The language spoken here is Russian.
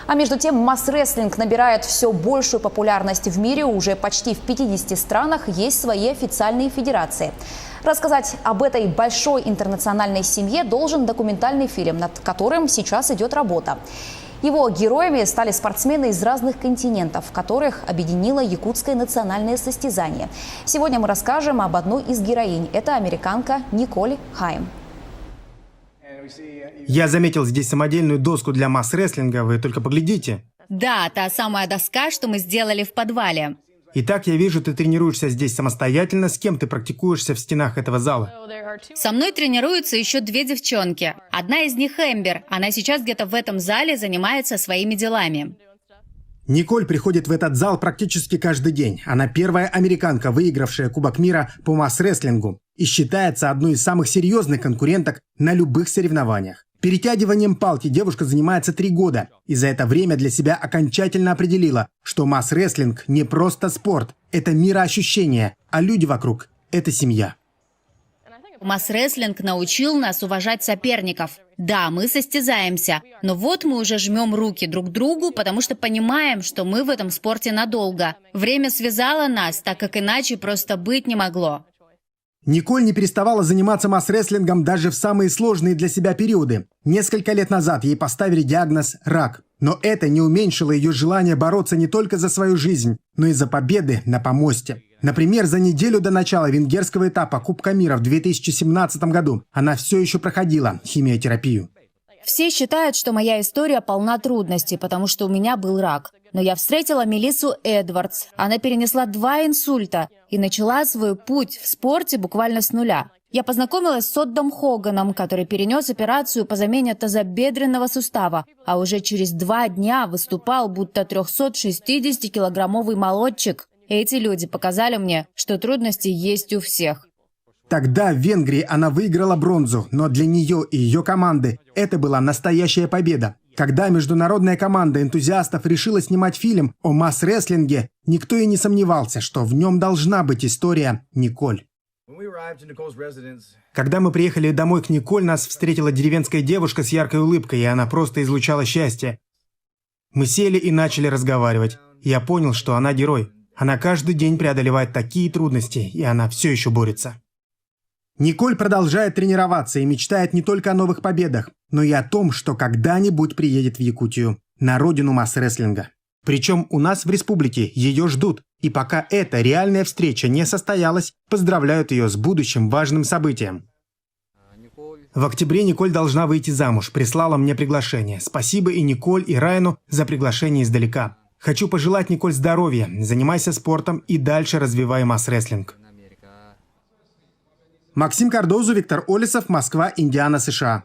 А между тем, масс-рестлинг набирает все большую популярность в мире. Уже почти в 50 странах есть свои официальные федерации. Рассказать об этой большой интернациональной семье должен документальный фильм, над которым сейчас идет работа. Его героями стали спортсмены из разных континентов, которых объединило якутское национальное состязание. Сегодня мы расскажем об одной из героинь. Это американка Николь Хайм. Я заметил здесь самодельную доску для масс-рестлинга, вы только поглядите. Да, та самая доска, что мы сделали в подвале. Итак, я вижу, ты тренируешься здесь самостоятельно. С кем ты практикуешься в стенах этого зала? Со мной тренируются еще 2 девчонки. Одна из них Эмбер. Она сейчас где-то в этом зале занимается своими делами. Николь приходит в этот зал практически каждый день. Она первая американка, выигравшая Кубок мира по масс-рестлингу, и считается одной из самых серьезных конкуренток на любых соревнованиях. Перетягиванием палки девушка занимается 3 года, и за это время для себя окончательно определила, что масс-рестлинг не просто спорт, это мироощущение, а люди вокруг – это семья. Масс-рестлинг научил нас уважать соперников. Да, мы состязаемся, но вот мы уже жмем руки друг другу, потому что понимаем, что мы в этом спорте надолго. Время связало нас, так как иначе просто быть не могло. Николь не переставала заниматься масс-рестлингом даже в самые сложные для себя периоды. Несколько лет назад ей поставили диагноз «рак». Но это не уменьшило ее желание бороться не только за свою жизнь, но и за победы на помосте. Например, за неделю до начала венгерского этапа Кубка мира в 2017 году она все еще проходила химиотерапию. Все считают, что моя история полна трудностей, потому что у меня был рак. Но я встретила Мелиссу Эдвардс. Она перенесла 2 инсульта и начала свой путь в спорте буквально с нуля. Я познакомилась с Оддом Хоганом, который перенес операцию по замене тазобедренного сустава, а уже через 2 дня выступал будто 360-килограммовый молодчик. Эти люди показали мне, что трудности есть у всех. Тогда в Венгрии она выиграла бронзу, но для нее и ее команды это была настоящая победа. Когда международная команда энтузиастов решила снимать фильм о масс-рестлинге, никто и не сомневался, что в нем должна быть история Николь. Когда мы приехали домой к Николь, нас встретила деревенская девушка с яркой улыбкой, и она просто излучала счастье. Мы сели и начали разговаривать. Я понял, что она герой. Она каждый день преодолевает такие трудности, и она все еще борется. Николь продолжает тренироваться и мечтает не только о новых победах, но и о том, что когда-нибудь приедет в Якутию, на родину масс-рестлинга. Причем у нас в республике ее ждут, и пока эта реальная встреча не состоялась, поздравляют ее с будущим важным событием. В октябре Николь должна выйти замуж, прислала мне приглашение. Спасибо и Николь, и Райану за приглашение издалека. Хочу пожелать Николь здоровья, занимайся спортом и дальше развивай масс-рестлинг. Максим Кардозу, Виктор Олесов, Москва, Индиана, США.